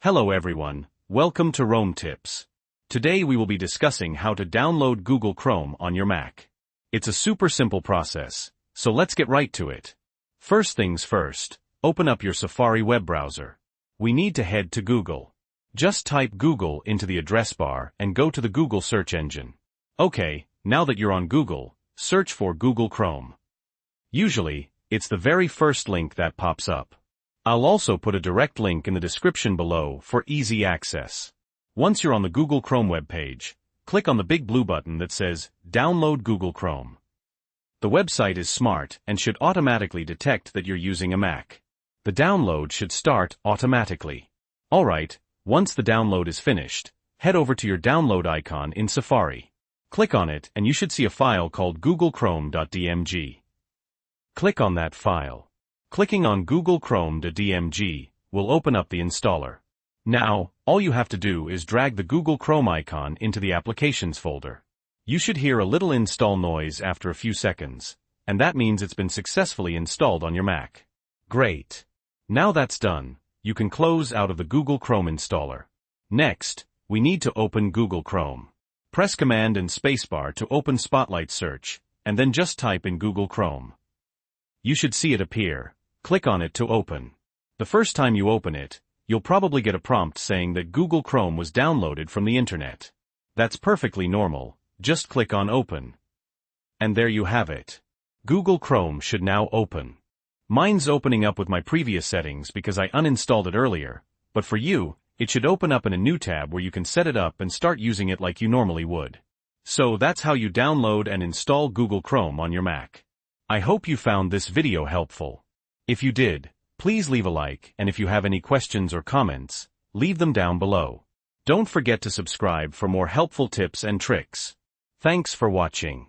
Hello everyone, welcome to Rome Tips. Today we will be discussing how to download Google Chrome on your Mac. It's a super simple process, so let's get right to it. First things first, open up your Safari web browser. We need to head to Google. Just type Google into the address bar and go to the Google search engine. Okay, now that you're on Google, search for Google Chrome. Usually, it's the very first link that pops up. I'll also put a direct link in the description below for easy access. Once you're on the Google Chrome web page, click on the big blue button that says Download Google Chrome. The website is smart and should automatically detect that you're using a Mac. The download should start automatically. Alright, once the download is finished, head over to your download icon in Safari. Click on it and you should see a file called googlechrome.dmg. Click on that file. Clicking on googlechrome.dmg will open up the installer. Now, all you have to do is drag the Google Chrome icon into the Applications folder. You should hear a little install noise after a few seconds, and that means it's been successfully installed on your Mac. Great. Now that's done, you can close out of the Google Chrome installer. Next, we need to open Google Chrome. Press Command and Spacebar to open Spotlight Search, and then just type in Google Chrome. You should see it appear. Click on it to open. The first time you open it, you'll probably get a prompt saying that Google Chrome was downloaded from the internet. That's perfectly normal, just click on Open. And there you have it. Google Chrome should now open. Mine's opening up with my previous settings because I uninstalled it earlier, but for you, it should open up in a new tab where you can set it up and start using it like you normally would. So that's how you download and install Google Chrome on your Mac. I hope you found this video helpful. If you did, please leave a like, and if you have any questions or comments, leave them down below. Don't forget to subscribe for more helpful tips and tricks. Thanks for watching.